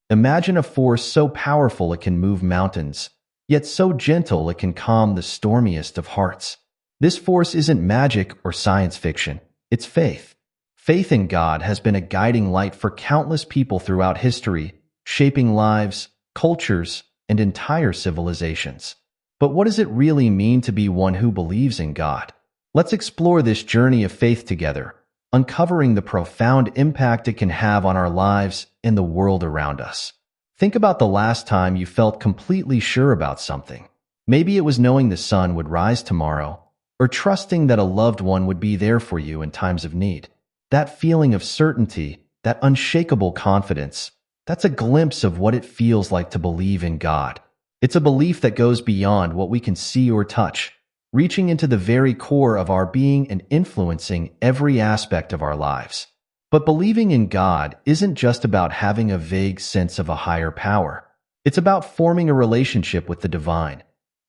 Imagine a force so powerful it can move mountains, yet so gentle it can calm the stormiest of hearts. This force isn't magic or science fiction, it's faith. Faith in God has been a guiding light for countless people throughout history, shaping lives, cultures, and entire civilizations. But what does it really mean to be one who believes in God? Let's explore this journey of faith together, uncovering the profound impact it can have on our lives and the world around us. Think about the last time you felt completely sure about something. Maybe it was knowing the sun would rise tomorrow, or trusting that a loved one would be there for you in times of need. That feeling of certainty, that unshakable confidence, that's a glimpse of what it feels like to believe in God. It's a belief that goes beyond what we can see or touch, reaching into the very core of our being and influencing every aspect of our lives. But believing in God isn't just about having a vague sense of a higher power. It's about forming a relationship with the divine,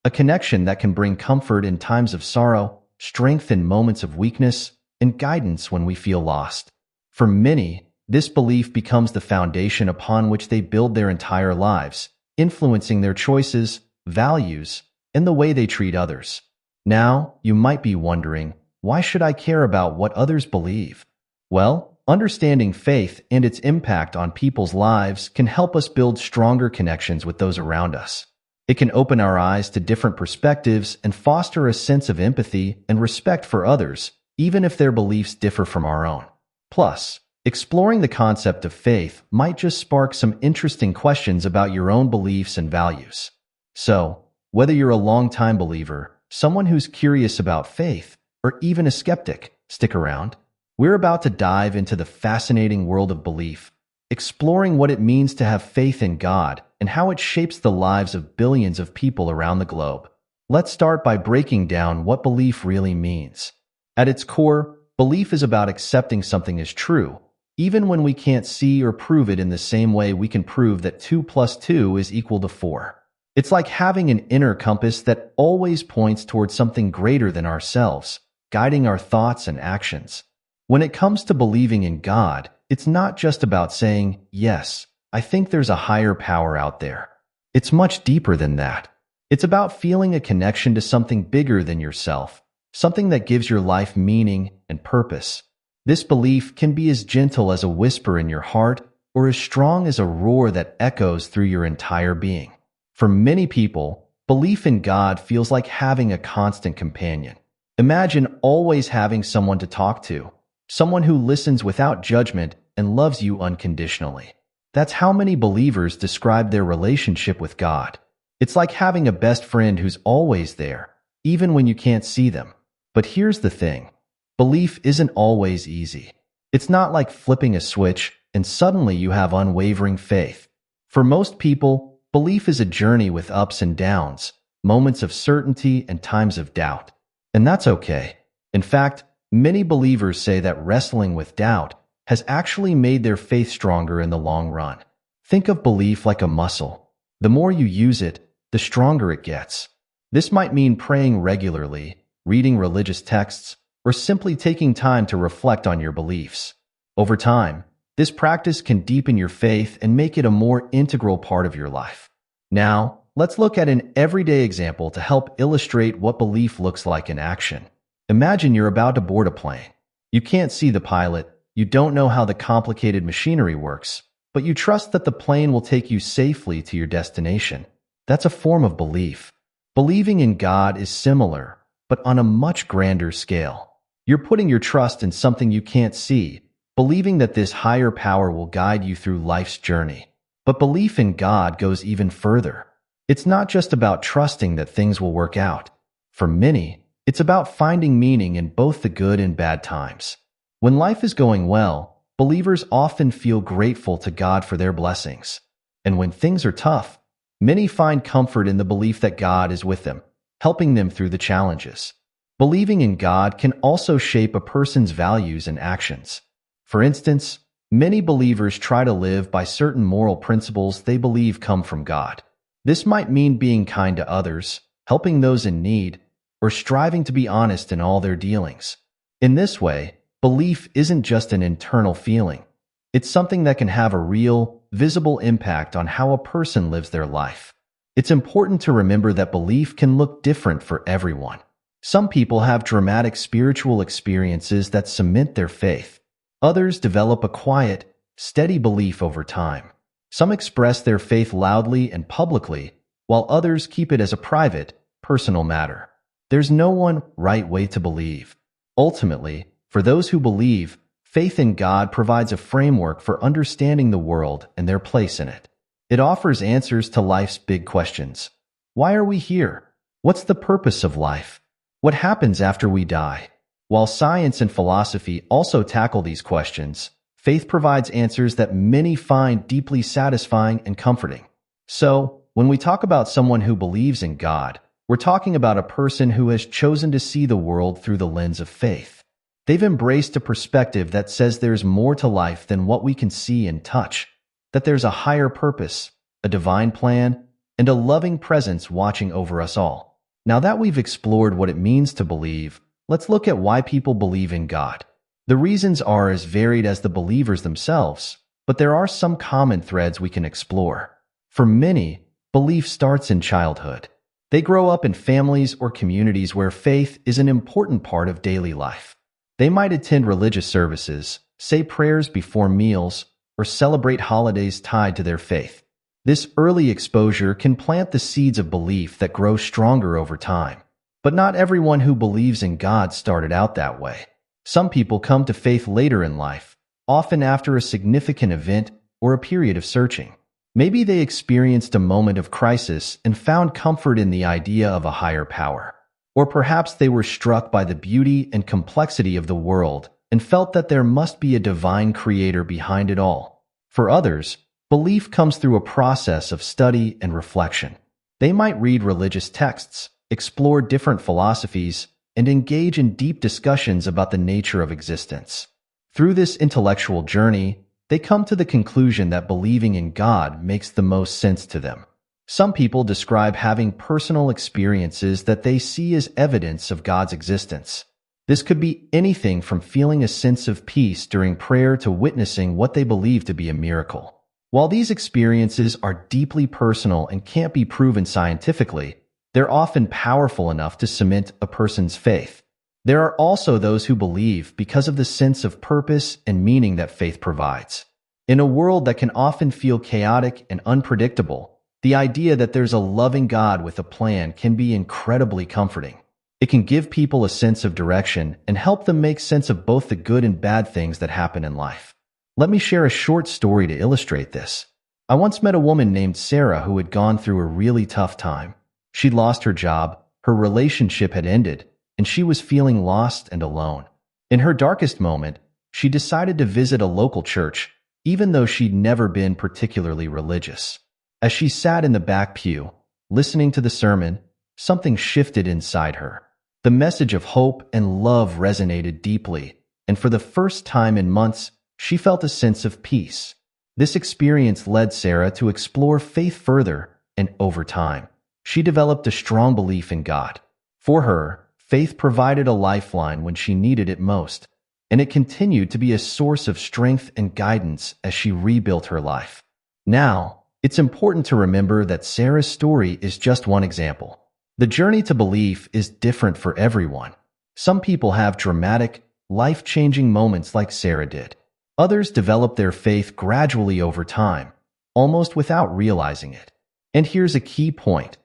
a connection that can bring comfort in times of sorrow, strength in moments of weakness, and guidance when we feel lost. For many, this belief becomes the foundation upon which they build their entire lives, influencing their choices, values, and the way they treat others. Now, you might be wondering, why should I care about what others believe? Well, understanding faith and its impact on people's lives can help us build stronger connections with those around us. It can open our eyes to different perspectives and foster a sense of empathy and respect for others, even if their beliefs differ from our own. Plus, exploring the concept of faith might just spark some interesting questions about your own beliefs and values. So, whether you're a longtime believer, someone who's curious about faith, or even a skeptic, stick around. We're about to dive into the fascinating world of belief, exploring what it means to have faith in God and how it shapes the lives of billions of people around the globe. Let's start by breaking down what belief really means. At its core, belief is about accepting something as true, even when we can't see or prove it in the same way we can prove that 2 plus 2 is equal to 4. It's like having an inner compass that always points towards something greater than ourselves, guiding our thoughts and actions. When it comes to believing in God, it's not just about saying, yes, I think there's a higher power out there. It's much deeper than that. It's about feeling a connection to something bigger than yourself, something that gives your life meaning and purpose. This belief can be as gentle as a whisper in your heart or as strong as a roar that echoes through your entire being. For many people, belief in God feels like having a constant companion. Imagine always having someone to talk to, someone who listens without judgment and loves you unconditionally. That's how many believers describe their relationship with God. It's like having a best friend who's always there, even when you can't see them. But here's the thing. Belief isn't always easy. It's not like flipping a switch and suddenly you have unwavering faith. For most people, belief is a journey with ups and downs, moments of certainty and times of doubt. And that's okay. In fact, many believers say that wrestling with doubt has actually made their faith stronger in the long run. Think of belief like a muscle. The more you use it, the stronger it gets. This might mean praying regularly, reading religious texts, or simply taking time to reflect on your beliefs. Over time, this practice can deepen your faith and make it a more integral part of your life. Now, let's look at an everyday example to help illustrate what belief looks like in action. Imagine you're about to board a plane. You can't see the pilot, you don't know how the complicated machinery works, but you trust that the plane will take you safely to your destination. That's a form of belief. Believing in God is similar, but on a much grander scale. You're putting your trust in something you can't see, believing that this higher power will guide you through life's journey. But belief in God goes even further. It's not just about trusting that things will work out. For many, it's about finding meaning in both the good and bad times. When life is going well, believers often feel grateful to God for their blessings. And when things are tough, many find comfort in the belief that God is with them, helping them through the challenges. Believing in God can also shape a person's values and actions. For instance, many believers try to live by certain moral principles they believe come from God. This might mean being kind to others, helping those in need, or striving to be honest in all their dealings. In this way, belief isn't just an internal feeling. It's something that can have a real, visible impact on how a person lives their life. It's important to remember that belief can look different for everyone. Some people have dramatic spiritual experiences that cement their faith. Others develop a quiet, steady belief over time. Some express their faith loudly and publicly, while others keep it as a private, personal matter. There's no one right way to believe. Ultimately, for those who believe, faith in God provides a framework for understanding the world and their place in it. It offers answers to life's big questions. Why are we here? What's the purpose of life? What happens after we die? While science and philosophy also tackle these questions, faith provides answers that many find deeply satisfying and comforting. So, when we talk about someone who believes in God, we're talking about a person who has chosen to see the world through the lens of faith. They've embraced a perspective that says there's more to life than what we can see and touch, that there's a higher purpose, a divine plan, and a loving presence watching over us all. Now that we've explored what it means to believe, let's look at why people believe in God. The reasons are as varied as the believers themselves, but there are some common threads we can explore. For many, belief starts in childhood. They grow up in families or communities where faith is an important part of daily life. They might attend religious services, say prayers before meals, or celebrate holidays tied to their faith. This early exposure can plant the seeds of belief that grow stronger over time. But not everyone who believes in God started out that way. Some people come to faith later in life, often after a significant event or a period of searching. Maybe they experienced a moment of crisis and found comfort in the idea of a higher power. Or perhaps they were struck by the beauty and complexity of the world and felt that there must be a divine creator behind it all. For others, belief comes through a process of study and reflection. They might read religious texts, explore different philosophies, and engage in deep discussions about the nature of existence. Through this intellectual journey, they come to the conclusion that believing in God makes the most sense to them. Some people describe having personal experiences that they see as evidence of God's existence. This could be anything from feeling a sense of peace during prayer to witnessing what they believe to be a miracle. While these experiences are deeply personal and can't be proven scientifically, they're often powerful enough to cement a person's faith. There are also those who believe because of the sense of purpose and meaning that faith provides. In a world that can often feel chaotic and unpredictable, the idea that there's a loving God with a plan can be incredibly comforting. It can give people a sense of direction and help them make sense of both the good and bad things that happen in life. Let me share a short story to illustrate this. I once met a woman named Sarah who had gone through a really tough time. She'd lost her job, her relationship had ended, and she was feeling lost and alone. In her darkest moment, she decided to visit a local church, even though she'd never been particularly religious. As she sat in the back pew, listening to the sermon, something shifted inside her. The message of hope and love resonated deeply, and for the first time in months, she felt a sense of peace. This experience led Sarah to explore faith further, and over time, she developed a strong belief in God. For her, faith provided a lifeline when she needed it most, and it continued to be a source of strength and guidance as she rebuilt her life. Now, it's important to remember that Sarah's story is just one example. The journey to belief is different for everyone. Some people have dramatic, life-changing moments like Sarah did. Others develop their faith gradually over time, almost without realizing it. And here's a key point.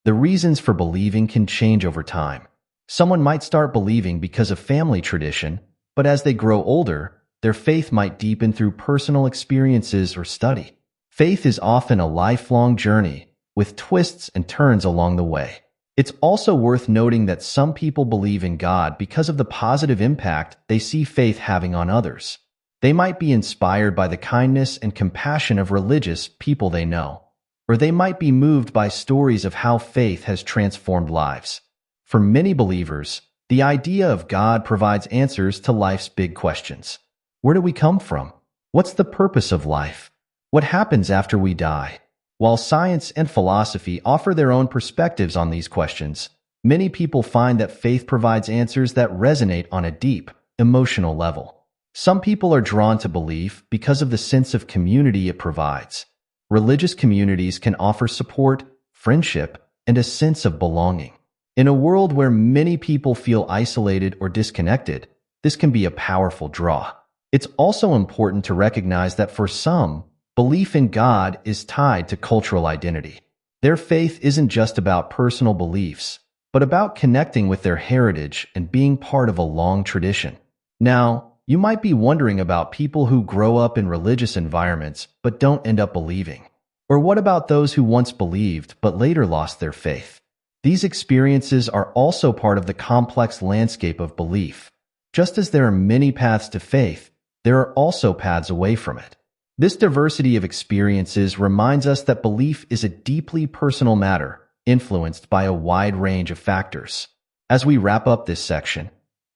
The reasons for believing can change over time. Someone might start believing because of family tradition, but as they grow older, their faith might deepen through personal experiences or study. Faith is often a lifelong journey, with twists and turns along the way. It's also worth noting that some people believe in God because of the positive impact they see faith having on others. They might be inspired by the kindness and compassion of religious people they know, or they might be moved by stories of how faith has transformed lives. For many believers, the idea of God provides answers to life's big questions. Where do we come from? What's the purpose of life? What happens after we die? While science and philosophy offer their own perspectives on these questions, many people find that faith provides answers that resonate on a deep, emotional level. Some people are drawn to belief because of the sense of community it provides. Religious communities can offer support, friendship, and a sense of belonging. In a world where many people feel isolated or disconnected, this can be a powerful draw. It's also important to recognize that for some, belief in God is tied to cultural identity. Their faith isn't just about personal beliefs, but about connecting with their heritage and being part of a long tradition. Now, you might be wondering about people who grow up in religious environments but don't end up believing. Or what about those who once believed but later lost their faith? These experiences are also part of the complex landscape of belief. Just as there are many paths to faith, there are also paths away from it. This diversity of experiences reminds us that belief is a deeply personal matter, influenced by a wide range of factors. As we wrap up this section,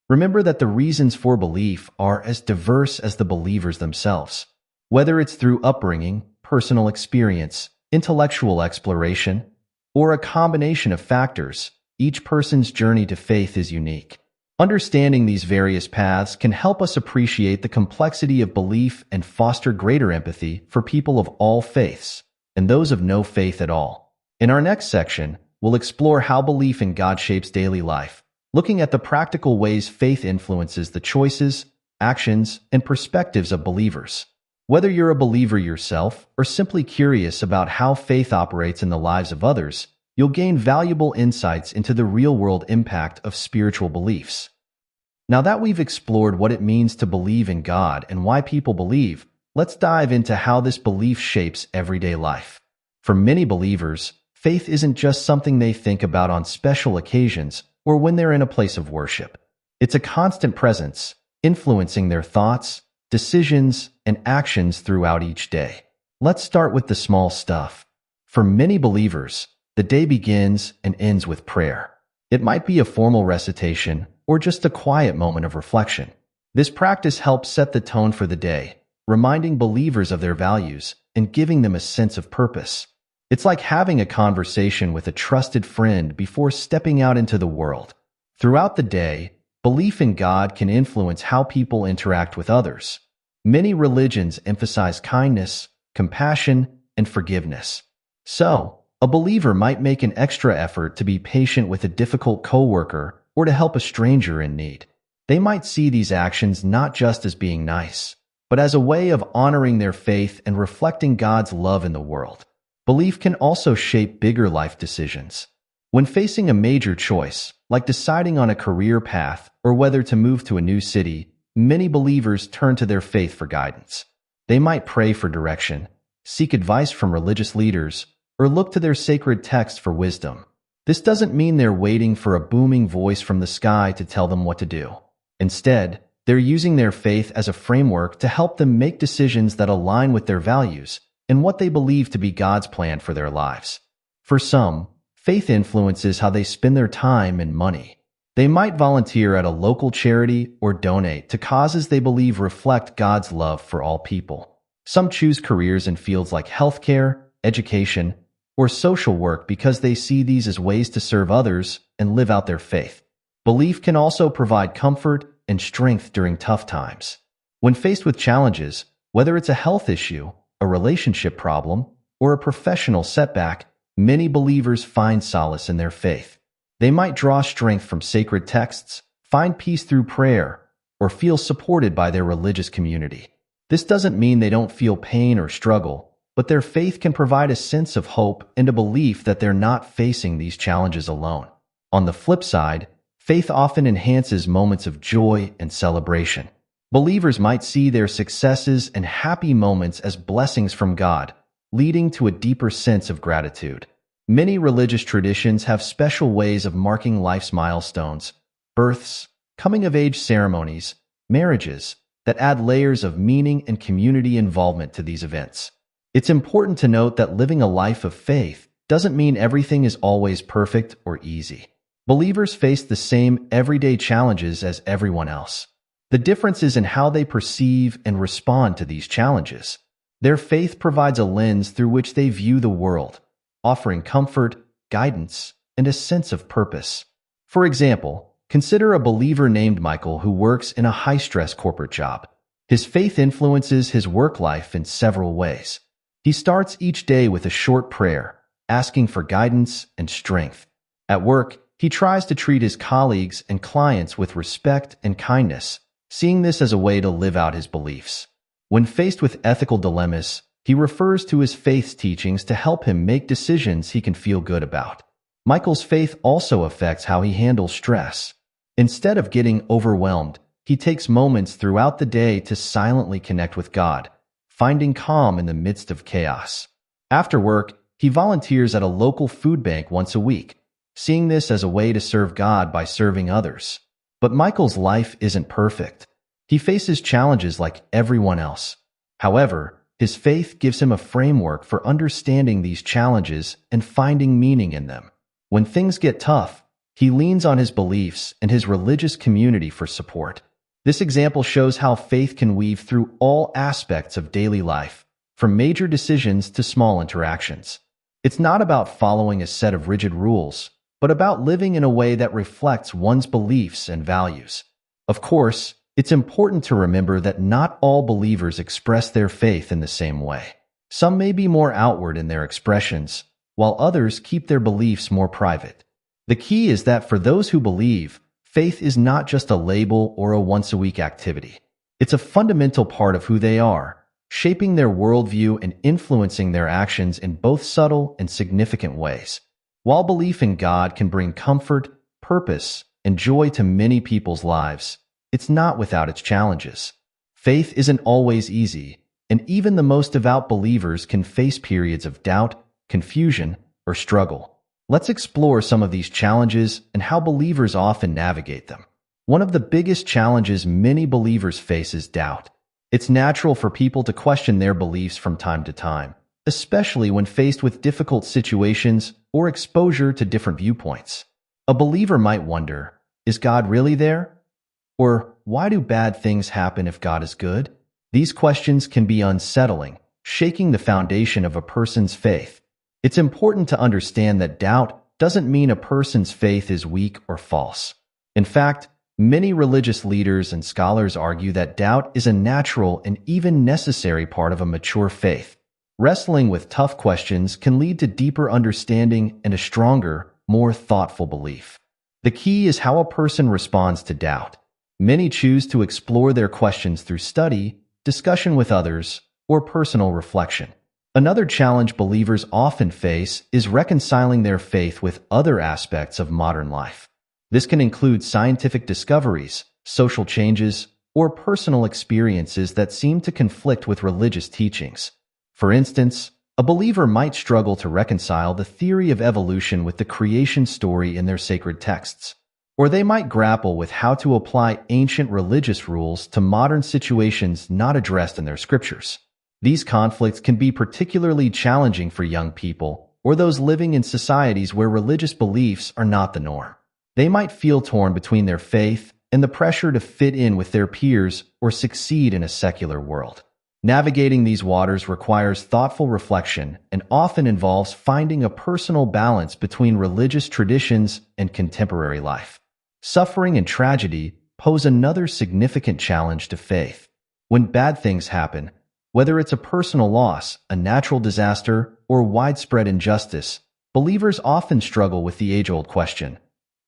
remember that the reasons for belief are as diverse as the believers themselves. Whether it's through upbringing, personal experience, intellectual exploration, or a combination of factors, each person's journey to faith is unique. Understanding these various paths can help us appreciate the complexity of belief and foster greater empathy for people of all faiths and those of no faith at all. In our next section, we'll explore how belief in God shapes daily life, looking at the practical ways faith influences the choices, actions, and perspectives of believers. Whether you're a believer yourself or simply curious about how faith operates in the lives of others, you'll gain valuable insights into the real-world impact of spiritual beliefs. Now that we've explored what it means to believe in God and why people believe, let's dive into how this belief shapes everyday life. For many believers, faith isn't just something they think about on special occasions or when they're in a place of worship. It's a constant presence, influencing their thoughts, decisions, and actions throughout each day. Let's start with the small stuff. For many believers, the day begins and ends with prayer. It might be a formal recitation or just a quiet moment of reflection. This practice helps set the tone for the day, reminding believers of their values and giving them a sense of purpose. It's like having a conversation with a trusted friend before stepping out into the world. Throughout the day, belief in God can influence how people interact with others. Many religions emphasize kindness, compassion, and forgiveness. So, a believer might make an extra effort to be patient with a difficult coworker or to help a stranger in need. They might see these actions not just as being nice, but as a way of honoring their faith and reflecting God's love in the world. Belief can also shape bigger life decisions. When facing a major choice, like deciding on a career path or whether to move to a new city, many believers turn to their faith for guidance. They might pray for direction, seek advice from religious leaders, or look to their sacred text for wisdom. This doesn't mean they're waiting for a booming voice from the sky to tell them what to do. Instead, they're using their faith as a framework to help them make decisions that align with their values and what they believe to be God's plan for their lives. For some, faith influences how they spend their time and money. They might volunteer at a local charity or donate to causes they believe reflect God's love for all people. Some choose careers in fields like healthcare, education, or social work because they see these as ways to serve others and live out their faith. Belief can also provide comfort and strength during tough times. When faced with challenges, whether it's a health issue, a relationship problem, or a professional setback, many believers find solace in their faith. They might draw strength from sacred texts, find peace through prayer, or feel supported by their religious community. This doesn't mean they don't feel pain or struggle, but their faith can provide a sense of hope and a belief that they're not facing these challenges alone. On the flip side, faith often enhances moments of joy and celebration. Believers might see their successes and happy moments as blessings from God, leading to a deeper sense of gratitude. Many religious traditions have special ways of marking life's milestones, births, coming-of-age ceremonies, marriages, that add layers of meaning and community involvement to these events. It's important to note that living a life of faith doesn't mean everything is always perfect or easy. Believers face the same everyday challenges as everyone else. The difference is in how they perceive and respond to these challenges. Their faith provides a lens through which they view the world, offering comfort, guidance, and a sense of purpose. For example, consider a believer named Michael who works in a high-stress corporate job. His faith influences his work life in several ways. He starts each day with a short prayer, asking for guidance and strength. At work, he tries to treat his colleagues and clients with respect and kindness, seeing this as a way to live out his beliefs. When faced with ethical dilemmas, he refers to his faith's teachings to help him make decisions he can feel good about. Michael's faith also affects how he handles stress. Instead of getting overwhelmed, he takes moments throughout the day to silently connect with God, finding calm in the midst of chaos. After work, he volunteers at a local food bank once a week, seeing this as a way to serve God by serving others. But Michael's life isn't perfect. He faces challenges like everyone else. However, his faith gives him a framework for understanding these challenges and finding meaning in them. When things get tough, he leans on his beliefs and his religious community for support. This example shows how faith can weave through all aspects of daily life, from major decisions to small interactions. It's not about following a set of rigid rules, but about living in a way that reflects one's beliefs and values. Of course, it's important to remember that not all believers express their faith in the same way. Some may be more outward in their expressions, while others keep their beliefs more private. The key is that for those who believe, faith is not just a label or a once-a-week activity. It's a fundamental part of who they are, shaping their worldview and influencing their actions in both subtle and significant ways. While belief in God can bring comfort, purpose, and joy to many people's lives, it's not without its challenges. Faith isn't always easy, and even the most devout believers can face periods of doubt, confusion, or struggle. Let's explore some of these challenges and how believers often navigate them. One of the biggest challenges many believers face is doubt. It's natural for people to question their beliefs from time to time, especially when faced with difficult situations or exposure to different viewpoints. A believer might wonder, is God really there? Or why do bad things happen if God is good? These questions can be unsettling, shaking the foundation of a person's faith. It's important to understand that doubt doesn't mean a person's faith is weak or false. In fact, many religious leaders and scholars argue that doubt is a natural and even necessary part of a mature faith. Wrestling with tough questions can lead to deeper understanding and a stronger, more thoughtful belief. The key is how a person responds to doubt. Many choose to explore their questions through study, discussion with others, or personal reflection. Another challenge believers often face is reconciling their faith with other aspects of modern life. This can include scientific discoveries, social changes, or personal experiences that seem to conflict with religious teachings. For instance, a believer might struggle to reconcile the theory of evolution with the creation story in their sacred texts, or they might grapple with how to apply ancient religious rules to modern situations not addressed in their scriptures. These conflicts can be particularly challenging for young people or those living in societies where religious beliefs are not the norm. They might feel torn between their faith and the pressure to fit in with their peers or succeed in a secular world. Navigating these waters requires thoughtful reflection and often involves finding a personal balance between religious traditions and contemporary life. Suffering and tragedy pose another significant challenge to faith. When bad things happen, whether it's a personal loss, a natural disaster, or widespread injustice, believers often struggle with the age-old question,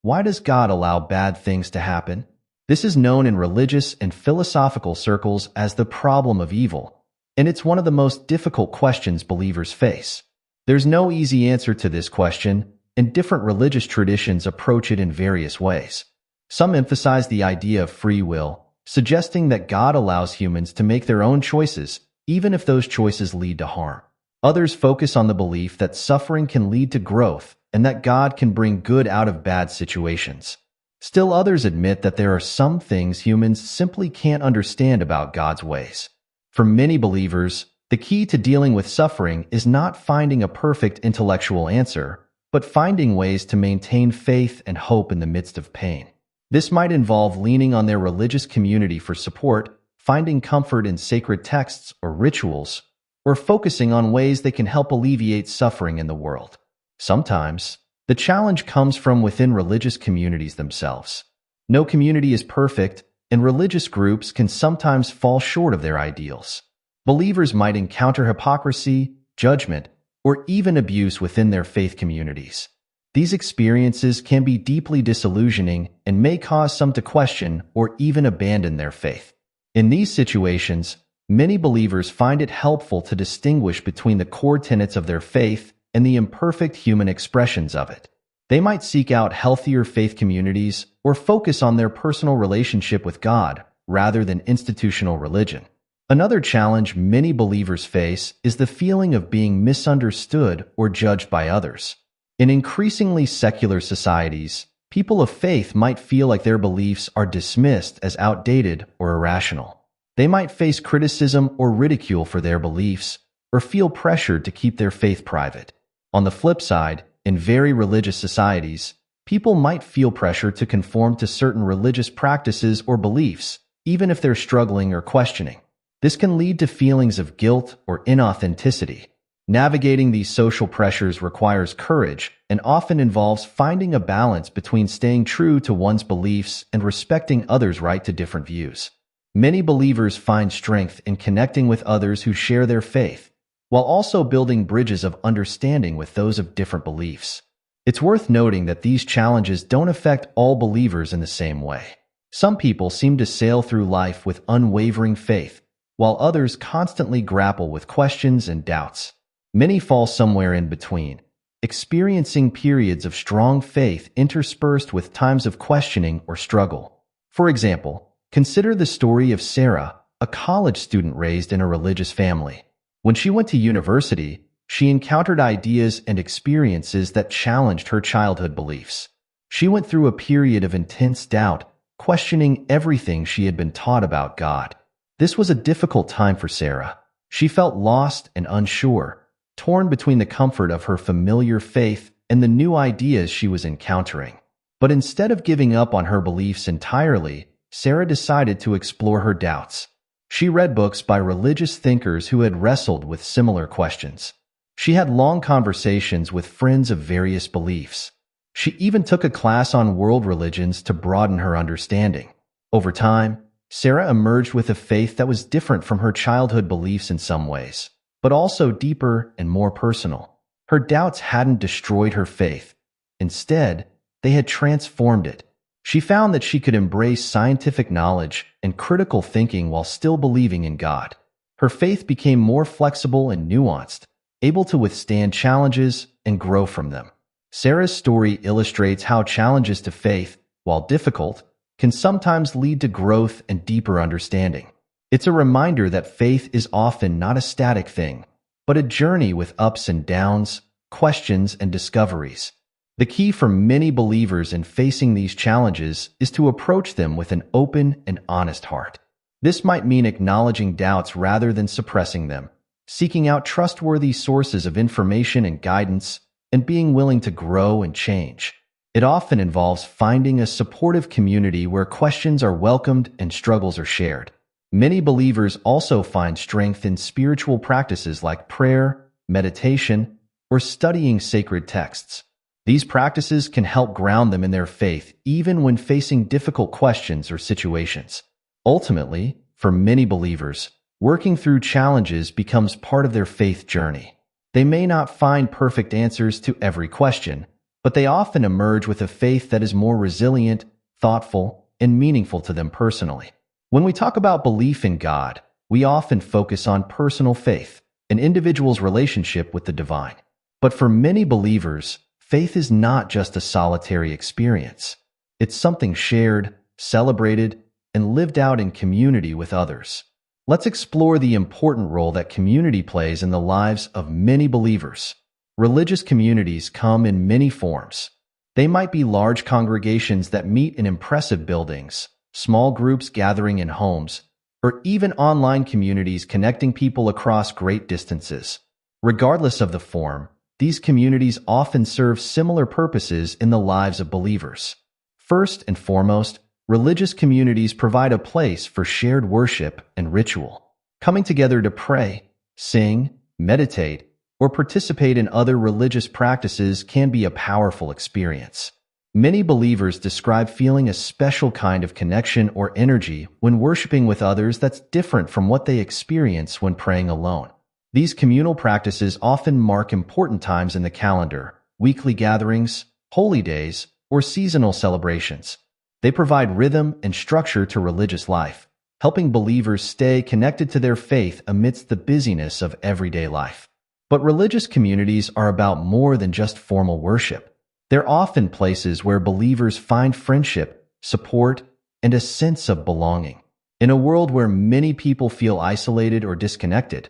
why does God allow bad things to happen? This is known in religious and philosophical circles as the problem of evil, and it's one of the most difficult questions believers face. There's no easy answer to this question, and different religious traditions approach it in various ways. Some emphasize the idea of free will, suggesting that God allows humans to make their own choices, even if those choices lead to harm. Others focus on the belief that suffering can lead to growth and that God can bring good out of bad situations. Still others admit that there are some things humans simply can't understand about God's ways. For many believers, the key to dealing with suffering is not finding a perfect intellectual answer, but finding ways to maintain faith and hope in the midst of pain. This might involve leaning on their religious community for support, finding comfort in sacred texts or rituals, or focusing on ways they can help alleviate suffering in the world. Sometimes, the challenge comes from within religious communities themselves. No community is perfect, and religious groups can sometimes fall short of their ideals. Believers might encounter hypocrisy, judgment, or even abuse within their faith communities. These experiences can be deeply disillusioning and may cause some to question or even abandon their faith. In these situations, many believers find it helpful to distinguish between the core tenets of their faith and the imperfect human expressions of it. They might seek out healthier faith communities or focus on their personal relationship with God rather than institutional religion. Another challenge many believers face is the feeling of being misunderstood or judged by others. In increasingly secular societies, people of faith might feel like their beliefs are dismissed as outdated or irrational. They might face criticism or ridicule for their beliefs, or feel pressured to keep their faith private. On the flip side, in very religious societies, people might feel pressure to conform to certain religious practices or beliefs, even if they're struggling or questioning. This can lead to feelings of guilt or inauthenticity. Navigating these social pressures requires courage and often involves finding a balance between staying true to one's beliefs and respecting others' right to different views. Many believers find strength in connecting with others who share their faith, while also building bridges of understanding with those of different beliefs. It's worth noting that these challenges don't affect all believers in the same way. Some people seem to sail through life with unwavering faith, while others constantly grapple with questions and doubts. Many fall somewhere in between, experiencing periods of strong faith interspersed with times of questioning or struggle. For example, consider the story of Sarah, a college student raised in a religious family. When she went to university, she encountered ideas and experiences that challenged her childhood beliefs. She went through a period of intense doubt, questioning everything she had been taught about God. This was a difficult time for Sarah. She felt lost and unsure, torn between the comfort of her familiar faith and the new ideas she was encountering. But instead of giving up on her beliefs entirely, Sarah decided to explore her doubts. She read books by religious thinkers who had wrestled with similar questions. She had long conversations with friends of various beliefs. She even took a class on world religions to broaden her understanding. Over time, Sarah emerged with a faith that was different from her childhood beliefs in some ways, but also deeper and more personal. Her doubts hadn't destroyed her faith. Instead, they had transformed it. She found that she could embrace scientific knowledge and critical thinking while still believing in God. Her faith became more flexible and nuanced, able to withstand challenges and grow from them. Sarah's story illustrates how challenges to faith, while difficult, can sometimes lead to growth and deeper understanding. It's a reminder that faith is often not a static thing, but a journey with ups and downs, questions and discoveries. The key for many believers in facing these challenges is to approach them with an open and honest heart. This might mean acknowledging doubts rather than suppressing them, seeking out trustworthy sources of information and guidance, and being willing to grow and change. It often involves finding a supportive community where questions are welcomed and struggles are shared. Many believers also find strength in spiritual practices like prayer, meditation, or studying sacred texts. These practices can help ground them in their faith even when facing difficult questions or situations. Ultimately, for many believers, working through challenges becomes part of their faith journey. They may not find perfect answers to every question, but they often emerge with a faith that is more resilient, thoughtful, and meaningful to them personally. When we talk about belief in God, we often focus on personal faith, an individual's relationship with the divine. But for many believers, faith is not just a solitary experience. It's something shared, celebrated, and lived out in community with others. Let's explore the important role that community plays in the lives of many believers. Religious communities come in many forms. They might be large congregations that meet in impressive buildings, small groups gathering in homes, or even online communities connecting people across great distances. Regardless of the form, these communities often serve similar purposes in the lives of believers. First and foremost, religious communities provide a place for shared worship and ritual. Coming together to pray, sing, meditate, or participate in other religious practices can be a powerful experience. Many believers describe feeling a special kind of connection or energy when worshiping with others that's different from what they experience when praying alone. These communal practices often mark important times in the calendar, weekly gatherings, holy days, or seasonal celebrations. They provide rhythm and structure to religious life, helping believers stay connected to their faith amidst the busyness of everyday life. But religious communities are about more than just formal worship. They're often places where believers find friendship, support, and a sense of belonging. In a world where many people feel isolated or disconnected,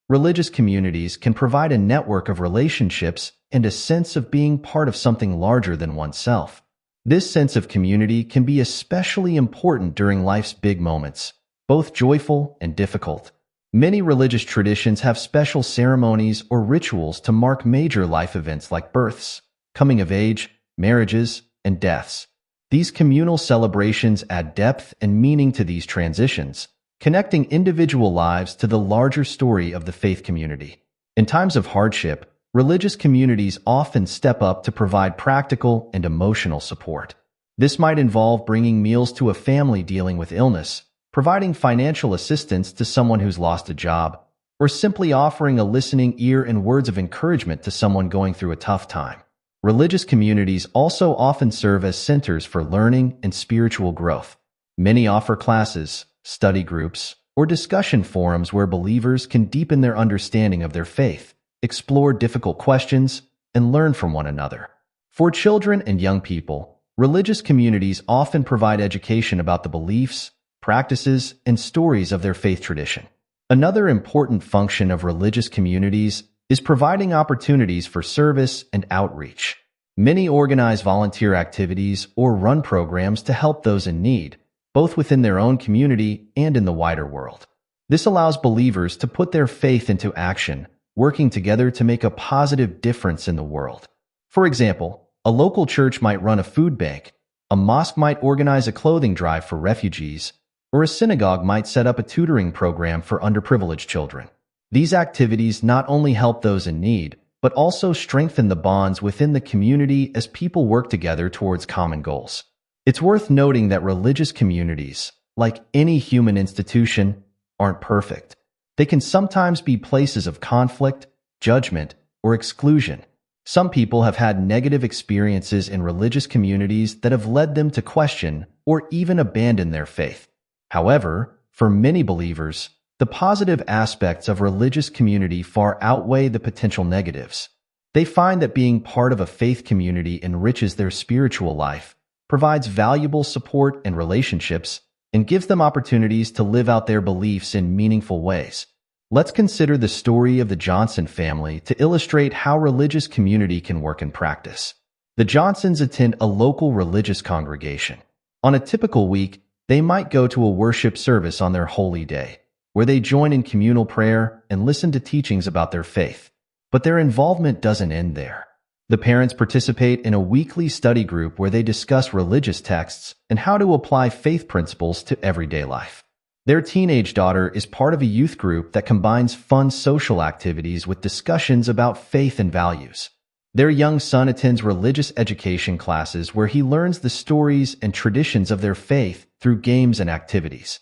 religious communities can provide a network of relationships and a sense of being part of something larger than oneself. This sense of community can be especially important during life's big moments, both joyful and difficult. Many religious traditions have special ceremonies or rituals to mark major life events like births, coming of age, marriages, and deaths. These communal celebrations add depth and meaning to these transitions, connecting individual lives to the larger story of the faith community. In times of hardship, religious communities often step up to provide practical and emotional support. This might involve bringing meals to a family dealing with illness, providing financial assistance to someone who's lost a job, or simply offering a listening ear and words of encouragement to someone going through a tough time. Religious communities also often serve as centers for learning and spiritual growth. Many offer classes, study groups, or discussion forums where believers can deepen their understanding of their faith, explore difficult questions, and learn from one another. For children and young people, religious communities often provide education about the beliefs, practices, and stories of their faith tradition. Another important function of religious communities is providing opportunities for service and outreach. Many organize volunteer activities or run programs to help those in need, both within their own community and in the wider world. This allows believers to put their faith into action, working together to make a positive difference in the world. For example, a local church might run a food bank, a mosque might organize a clothing drive for refugees, or a synagogue might set up a tutoring program for underprivileged children. These activities not only help those in need, but also strengthen the bonds within the community as people work together towards common goals. It's worth noting that religious communities, like any human institution, aren't perfect. They can sometimes be places of conflict, judgment, or exclusion. Some people have had negative experiences in religious communities that have led them to question or even abandon their faith. However, for many believers, the positive aspects of religious community far outweigh the potential negatives. They find that being part of a faith community enriches their spiritual life, provides valuable support and relationships, and gives them opportunities to live out their beliefs in meaningful ways. Let's consider the story of the Johnson family to illustrate how religious community can work in practice. The Johnsons attend a local religious congregation. On a typical week, they might go to a worship service on their holy day, where they join in communal prayer and listen to teachings about their faith. But their involvement doesn't end there. The parents participate in a weekly study group where they discuss religious texts and how to apply faith principles to everyday life. Their teenage daughter is part of a youth group that combines fun social activities with discussions about faith and values. Their young son attends religious education classes where he learns the stories and traditions of their faith through games and activities.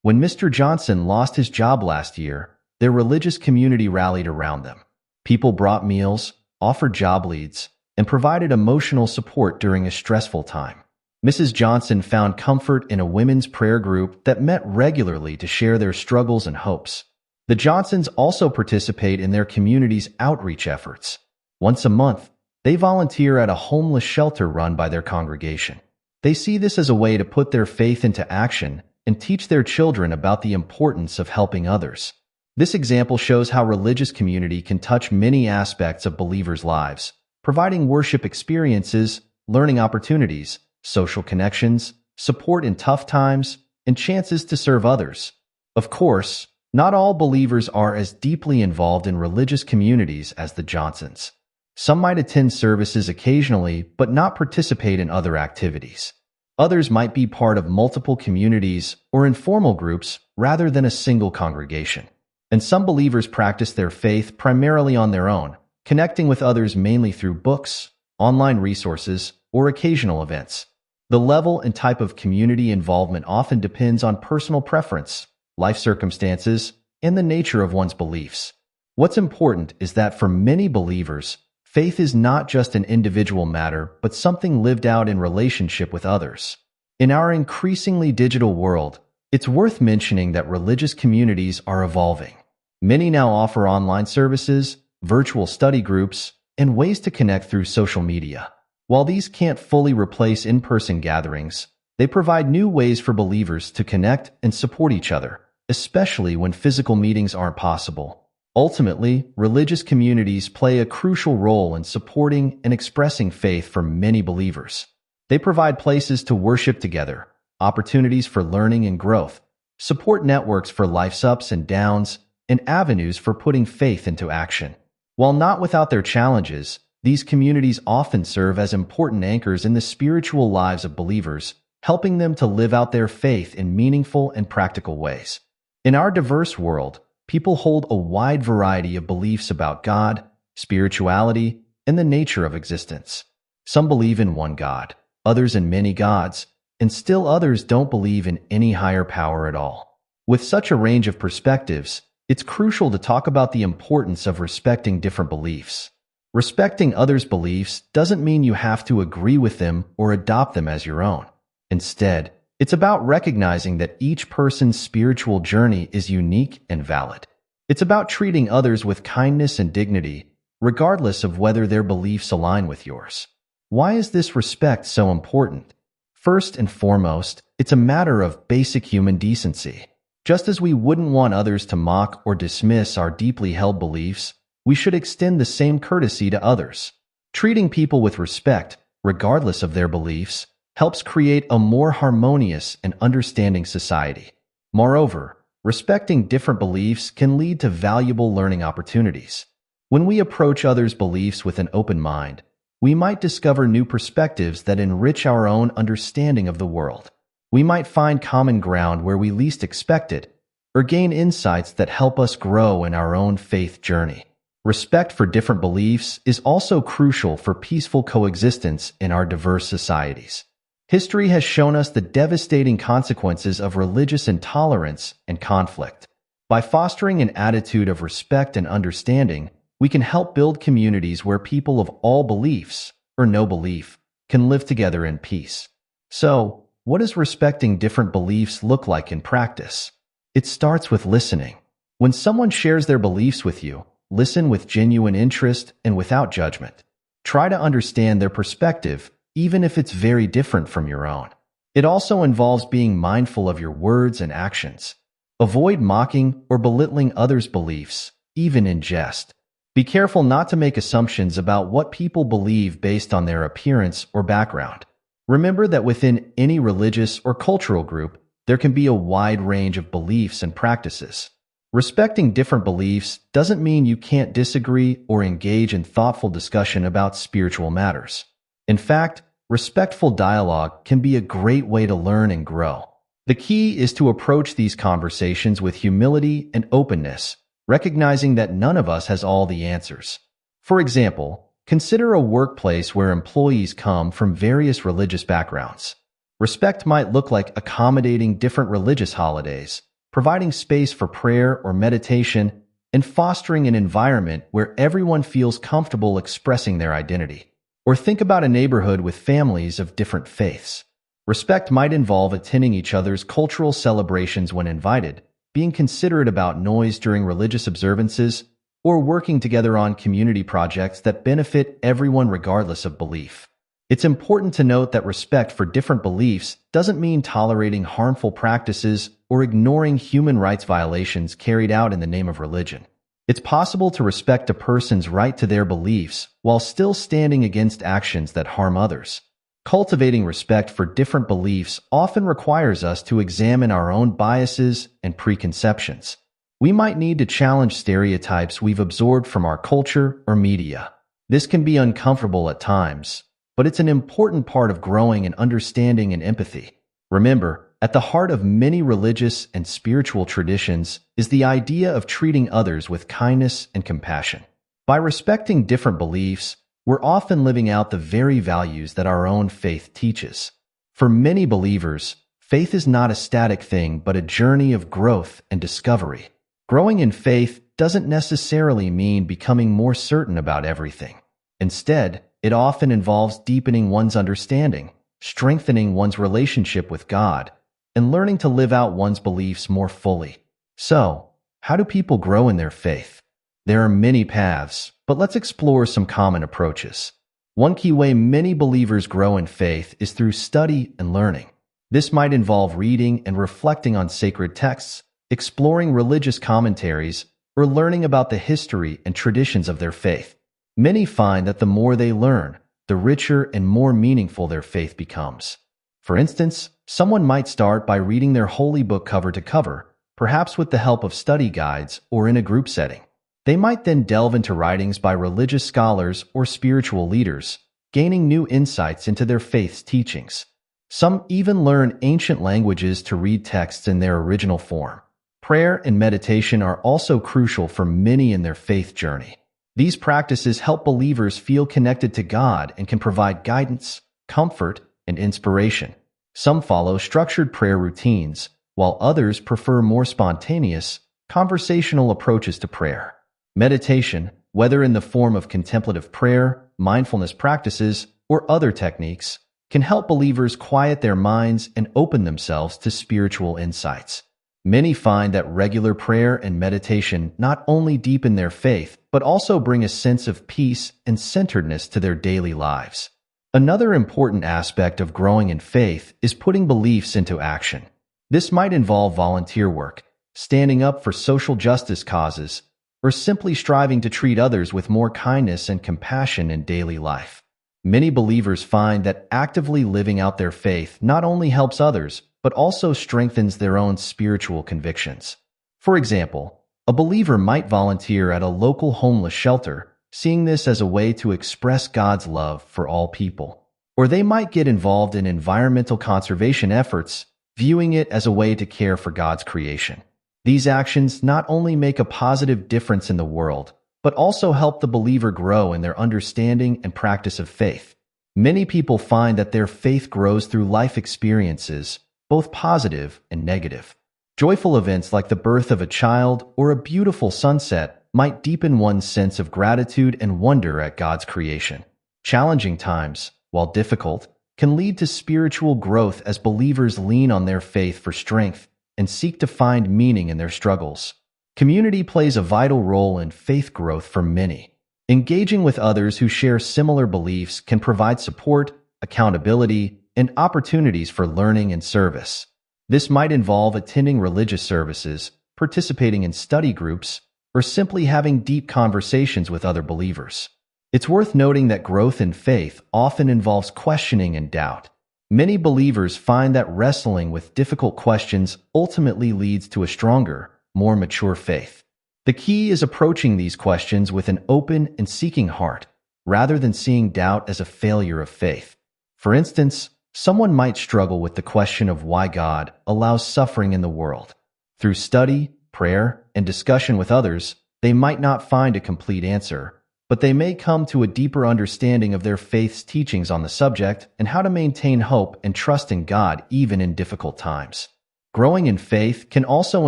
When Mr. Johnson lost his job last year, their religious community rallied around them. People brought meals, offered job leads, and provided emotional support during a stressful time. Mrs. Johnson found comfort in a women's prayer group that met regularly to share their struggles and hopes. The Johnsons also participate in their community's outreach efforts. Once a month, they volunteer at a homeless shelter run by their congregation. They see this as a way to put their faith into action and teach their children about the importance of helping others. This example shows how religious community can touch many aspects of believers' lives, providing worship experiences, learning opportunities, social connections, support in tough times, and chances to serve others. Of course, not all believers are as deeply involved in religious communities as the Johnsons. Some might attend services occasionally but not participate in other activities. Others might be part of multiple communities or informal groups rather than a single congregation. And some believers practice their faith primarily on their own, connecting with others mainly through books, online resources, or occasional events. The level and type of community involvement often depends on personal preference, life circumstances, and the nature of one's beliefs. What's important is that for many believers, faith is not just an individual matter, but something lived out in relationship with others. In our increasingly digital world, it's worth mentioning that religious communities are evolving. Many now offer online services, virtual study groups, and ways to connect through social media. While these can't fully replace in-person gatherings, they provide new ways for believers to connect and support each other, especially when physical meetings aren't possible. Ultimately, religious communities play a crucial role in supporting and expressing faith for many believers. They provide places to worship together, opportunities for learning and growth, support networks for life's ups and downs, and avenues for putting faith into action. While not without their challenges, these communities often serve as important anchors in the spiritual lives of believers, helping them to live out their faith in meaningful and practical ways. In our diverse world, people hold a wide variety of beliefs about God, spirituality, and the nature of existence. Some believe in one God, others in many gods, and still others don't believe in any higher power at all. With such a range of perspectives, it's crucial to talk about the importance of respecting different beliefs. Respecting others' beliefs doesn't mean you have to agree with them or adopt them as your own. Instead, it's about recognizing that each person's spiritual journey is unique and valid. It's about treating others with kindness and dignity, regardless of whether their beliefs align with yours. Why is this respect so important? First and foremost, it's a matter of basic human decency. Just as we wouldn't want others to mock or dismiss our deeply held beliefs, we should extend the same courtesy to others. Treating people with respect, regardless of their beliefs, helps create a more harmonious and understanding society. Moreover, respecting different beliefs can lead to valuable learning opportunities. When we approach others' beliefs with an open mind, we might discover new perspectives that enrich our own understanding of the world. We might find common ground where we least expect it, or gain insights that help us grow in our own faith journey. Respect for different beliefs is also crucial for peaceful coexistence in our diverse societies. History has shown us the devastating consequences of religious intolerance and conflict. By fostering an attitude of respect and understanding, we can help build communities where people of all beliefs, or no belief, can live together in peace. So, what does respecting different beliefs look like in practice? It starts with listening. When someone shares their beliefs with you, listen with genuine interest and without judgment. Try to understand their perspective, even if it's very different from your own. It also involves being mindful of your words and actions. Avoid mocking or belittling others' beliefs, even in jest. Be careful not to make assumptions about what people believe based on their appearance or background. Remember that within any religious or cultural group, there can be a wide range of beliefs and practices. Respecting different beliefs doesn't mean you can't disagree or engage in thoughtful discussion about spiritual matters. In fact, respectful dialogue can be a great way to learn and grow. The key is to approach these conversations with humility and openness, recognizing that none of us has all the answers. For example, consider a workplace where employees come from various religious backgrounds. Respect might look like accommodating different religious holidays, providing space for prayer or meditation, and fostering an environment where everyone feels comfortable expressing their identity. Or think about a neighborhood with families of different faiths. Respect might involve attending each other's cultural celebrations when invited, being considerate about noise during religious observances, or working together on community projects that benefit everyone regardless of belief. It's important to note that respect for different beliefs doesn't mean tolerating harmful practices or ignoring human rights violations carried out in the name of religion. It's possible to respect a person's right to their beliefs while still standing against actions that harm others. Cultivating respect for different beliefs often requires us to examine our own biases and preconceptions. We might need to challenge stereotypes we've absorbed from our culture or media. This can be uncomfortable at times, but it's an important part of growing in understanding and empathy. Remember, at the heart of many religious and spiritual traditions is the idea of treating others with kindness and compassion. By respecting different beliefs, we're often living out the very values that our own faith teaches. For many believers, faith is not a static thing but a journey of growth and discovery. Growing in faith doesn't necessarily mean becoming more certain about everything. Instead, it often involves deepening one's understanding, strengthening one's relationship with God, and learning to live out one's beliefs more fully. So, how do people grow in their faith? There are many paths, but let's explore some common approaches. One key way many believers grow in faith is through study and learning. This might involve reading and reflecting on sacred texts, exploring religious commentaries, or learning about the history and traditions of their faith. Many find that the more they learn, the richer and more meaningful their faith becomes. For instance, someone might start by reading their holy book cover to cover, perhaps with the help of study guides or in a group setting. They might then delve into writings by religious scholars or spiritual leaders, gaining new insights into their faith's teachings. Some even learn ancient languages to read texts in their original form. Prayer and meditation are also crucial for many in their faith journey. These practices help believers feel connected to God and can provide guidance, comfort, and inspiration. Some follow structured prayer routines, while others prefer more spontaneous, conversational approaches to prayer. Meditation, whether in the form of contemplative prayer, mindfulness practices, or other techniques, can help believers quiet their minds and open themselves to spiritual insights. Many find that regular prayer and meditation not only deepen their faith, but also bring a sense of peace and centeredness to their daily lives. Another important aspect of growing in faith is putting beliefs into action. This might involve volunteer work, standing up for social justice causes, or simply striving to treat others with more kindness and compassion in daily life. Many believers find that actively living out their faith not only helps others, but also strengthens their own spiritual convictions. For example, a believer might volunteer at a local homeless shelter, seeing this as a way to express God's love for all people. Or they might get involved in environmental conservation efforts, viewing it as a way to care for God's creation. These actions not only make a positive difference in the world, but also help the believer grow in their understanding and practice of faith. Many people find that their faith grows through life experiences, both positive and negative. Joyful events like the birth of a child or a beautiful sunset might deepen one's sense of gratitude and wonder at God's creation. Challenging times, while difficult, can lead to spiritual growth as believers lean on their faith for strength and seek to find meaning in their struggles. Community plays a vital role in faith growth for many. Engaging with others who share similar beliefs can provide support, accountability, and opportunities for learning and service. This might involve attending religious services, participating in study groups, or simply having deep conversations with other believers. It's worth noting that growth in faith often involves questioning and doubt. Many believers find that wrestling with difficult questions ultimately leads to a stronger, more mature faith. The key is approaching these questions with an open and seeking heart, rather than seeing doubt as a failure of faith. For instance, someone might struggle with the question of why God allows suffering in the world. Through study, prayer, and discussion with others, they might not find a complete answer, but they may come to a deeper understanding of their faith's teachings on the subject and how to maintain hope and trust in God even in difficult times. Growing in faith can also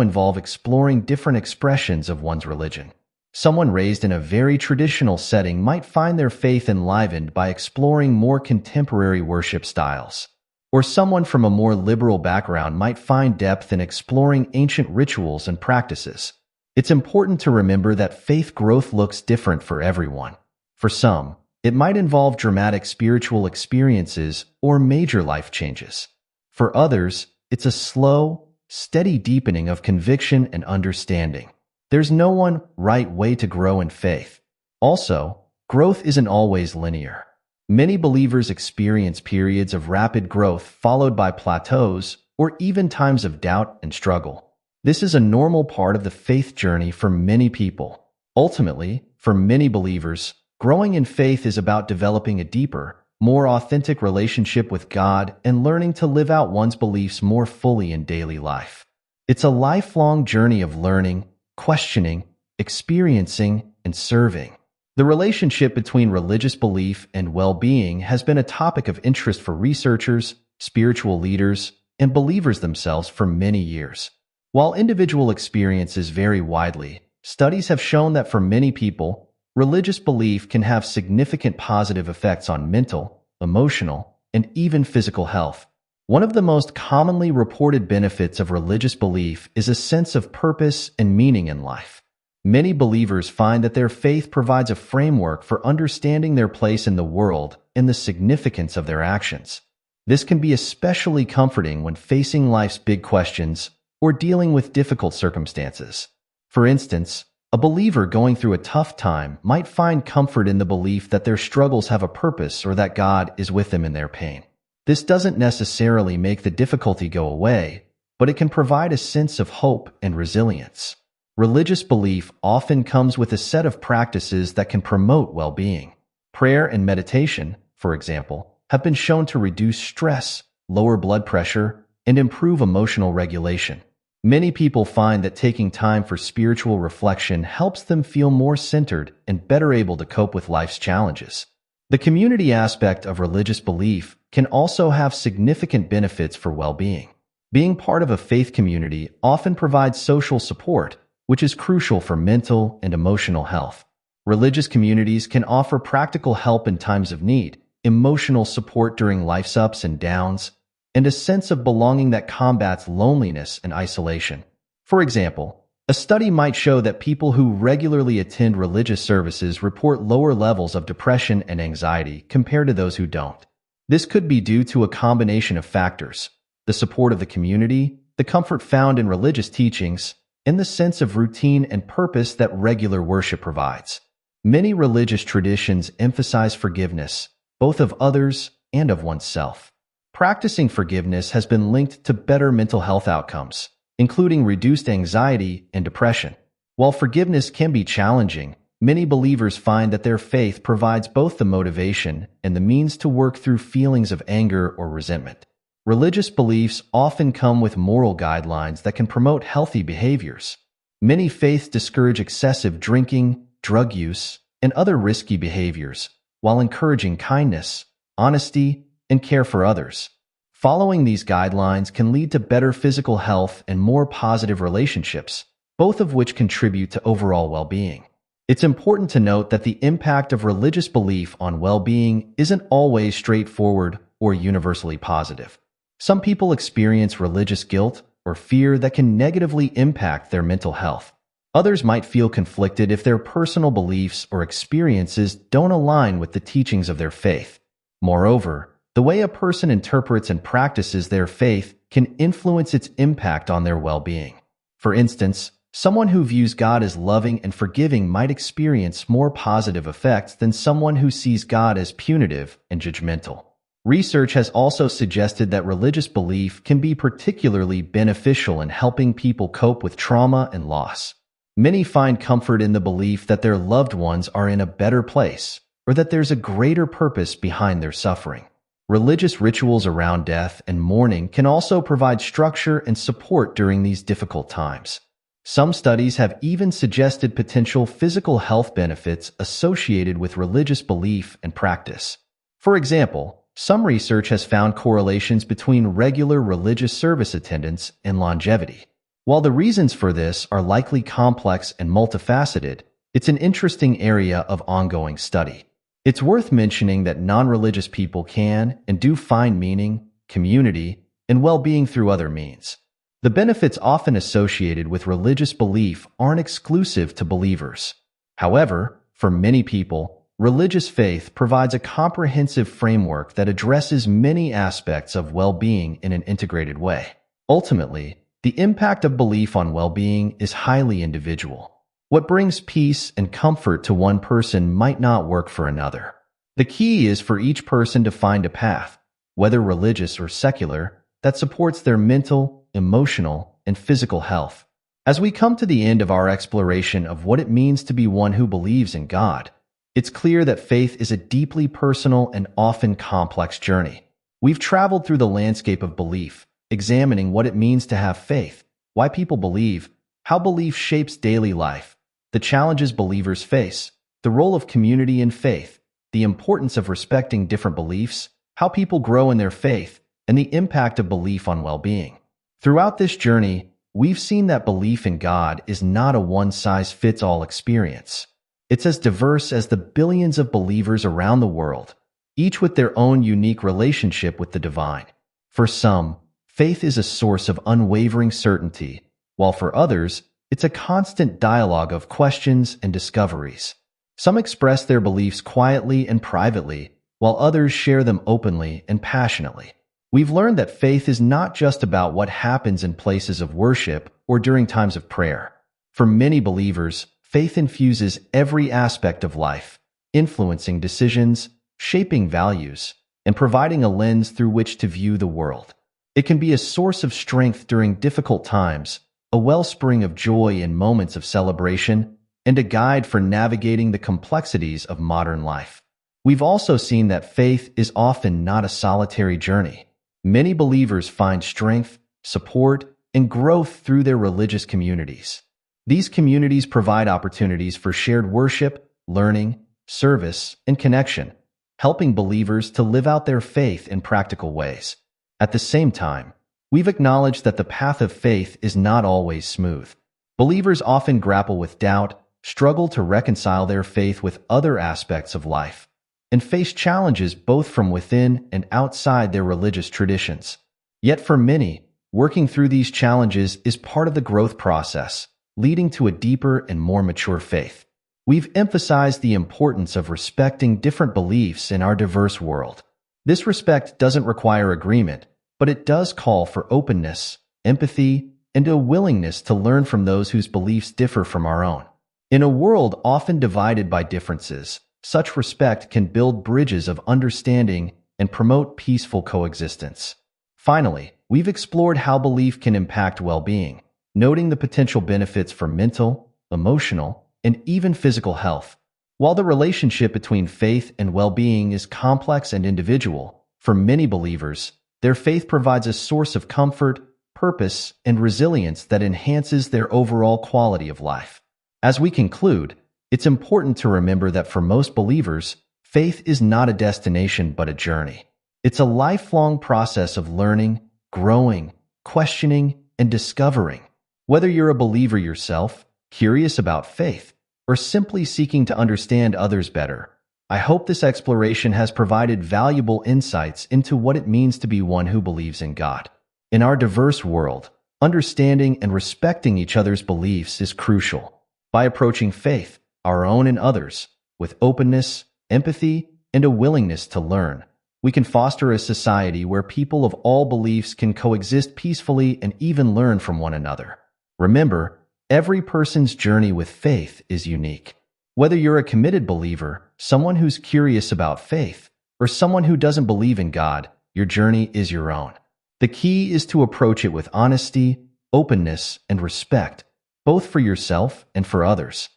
involve exploring different expressions of one's religion. Someone raised in a very traditional setting might find their faith enlivened by exploring more contemporary worship styles. Or someone from a more liberal background might find depth in exploring ancient rituals and practices. It's important to remember that faith growth looks different for everyone. For some, it might involve dramatic spiritual experiences or major life changes. For others, it's a slow, steady deepening of conviction and understanding. There's no one right way to grow in faith. Also, growth isn't always linear. Many believers experience periods of rapid growth followed by plateaus or even times of doubt and struggle. This is a normal part of the faith journey for many people. Ultimately, for many believers, growing in faith is about developing a deeper, more authentic relationship with God and learning to live out one's beliefs more fully in daily life. It's a lifelong journey of learning, questioning, experiencing, and serving. The relationship between religious belief and well-being has been a topic of interest for researchers, spiritual leaders, and believers themselves for many years. While individual experiences vary widely, studies have shown that for many people, religious belief can have significant positive effects on mental, emotional, and even physical health. One of the most commonly reported benefits of religious belief is a sense of purpose and meaning in life. Many believers find that their faith provides a framework for understanding their place in the world and the significance of their actions. This can be especially comforting when facing life's big questions or dealing with difficult circumstances. For instance, a believer going through a tough time might find comfort in the belief that their struggles have a purpose or that God is with them in their pain. This doesn't necessarily make the difficulty go away, but it can provide a sense of hope and resilience. Religious belief often comes with a set of practices that can promote well-being. Prayer and meditation, for example, have been shown to reduce stress, lower blood pressure, and improve emotional regulation. Many people find that taking time for spiritual reflection helps them feel more centered and better able to cope with life's challenges. The community aspect of religious belief can also have significant benefits for well-being. Being part of a faith community often provides social support, which is crucial for mental and emotional health. Religious communities can offer practical help in times of need, emotional support during life's ups and downs, and a sense of belonging that combats loneliness and isolation. For example, a study might show that people who regularly attend religious services report lower levels of depression and anxiety compared to those who don't. This could be due to a combination of factors: the support of the community, the comfort found in religious teachings, and the sense of routine and purpose that regular worship provides. Many religious traditions emphasize forgiveness, both of others and of oneself. Practicing forgiveness has been linked to better mental health outcomes, including reduced anxiety and depression. While forgiveness can be challenging, many believers find that their faith provides both the motivation and the means to work through feelings of anger or resentment. Religious beliefs often come with moral guidelines that can promote healthy behaviors. Many faiths discourage excessive drinking, drug use, and other risky behaviors, while encouraging kindness, honesty, and care for others. Following these guidelines can lead to better physical health and more positive relationships, both of which contribute to overall well-being. It's important to note that the impact of religious belief on well-being isn't always straightforward or universally positive. Some people experience religious guilt or fear that can negatively impact their mental health. Others might feel conflicted if their personal beliefs or experiences don't align with the teachings of their faith. Moreover, the way a person interprets and practices their faith can influence its impact on their well-being. For instance, someone who views God as loving and forgiving might experience more positive effects than someone who sees God as punitive and judgmental. Research has also suggested that religious belief can be particularly beneficial in helping people cope with trauma and loss. Many find comfort in the belief that their loved ones are in a better place, or that there's a greater purpose behind their suffering. Religious rituals around death and mourning can also provide structure and support during these difficult times. Some studies have even suggested potential physical health benefits associated with religious belief and practice. For example, some research has found correlations between regular religious service attendance and longevity. While the reasons for this are likely complex and multifaceted, it's an interesting area of ongoing study. It's worth mentioning that non-religious people can and do find meaning, community, and well-being through other means. The benefits often associated with religious belief aren't exclusive to believers. However, for many people, religious faith provides a comprehensive framework that addresses many aspects of well-being in an integrated way. Ultimately, the impact of belief on well-being is highly individual. What brings peace and comfort to one person might not work for another. The key is for each person to find a path, whether religious or secular, that supports their mental, emotional, and physical health. As we come to the end of our exploration of what it means to be one who believes in God, it's clear that faith is a deeply personal and often complex journey. We've traveled through the landscape of belief, examining what it means to have faith, why people believe, how belief shapes daily life, the challenges believers face, the role of community in faith, the importance of respecting different beliefs, how people grow in their faith, and the impact of belief on well-being. Throughout this journey, we've seen that belief in God is not a one-size-fits-all experience. It's as diverse as the billions of believers around the world, each with their own unique relationship with the divine. For some, faith is a source of unwavering certainty, while for others, it's a constant dialogue of questions and discoveries. Some express their beliefs quietly and privately, while others share them openly and passionately. We've learned that faith is not just about what happens in places of worship or during times of prayer. For many believers, faith infuses every aspect of life, influencing decisions, shaping values, and providing a lens through which to view the world. It can be a source of strength during difficult times, a wellspring of joy in moments of celebration, and a guide for navigating the complexities of modern life. We've also seen that faith is often not a solitary journey. Many believers find strength, support, and growth through their religious communities. These communities provide opportunities for shared worship, learning, service, and connection, helping believers to live out their faith in practical ways. At the same time, we've acknowledged that the path of faith is not always smooth. Believers often grapple with doubt, struggle to reconcile their faith with other aspects of life, and face challenges both from within and outside their religious traditions. Yet for many, working through these challenges is part of the growth process, leading to a deeper and more mature faith. We've emphasized the importance of respecting different beliefs in our diverse world. This respect doesn't require agreement, but it does call for openness, empathy, and a willingness to learn from those whose beliefs differ from our own. In a world often divided by differences, such respect can build bridges of understanding and promote peaceful coexistence. Finally, we've explored how belief can impact well-being, noting the potential benefits for mental, emotional, and even physical health. While the relationship between faith and well-being is complex and individual, for many believers, their faith provides a source of comfort, purpose, and resilience that enhances their overall quality of life. As we conclude, it's important to remember that for most believers, faith is not a destination but a journey. It's a lifelong process of learning, growing, questioning, and discovering. Whether you're a believer yourself, curious about faith, or simply seeking to understand others better, I hope this exploration has provided valuable insights into what it means to be one who believes in God. In our diverse world, understanding and respecting each other's beliefs is crucial. By approaching faith, our own and others, with openness, empathy, and a willingness to learn, we can foster a society where people of all beliefs can coexist peacefully and even learn from one another. Remember, every person's journey with faith is unique. Whether you're a committed believer, someone who's curious about faith, or someone who doesn't believe in God, your journey is your own. The key is to approach it with honesty, openness, and respect, both for yourself and for others.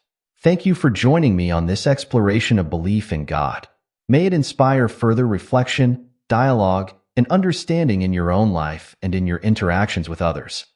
Thank you for joining me on this exploration of belief in God. May it inspire further reflection, dialogue, and understanding in your own life and in your interactions with others.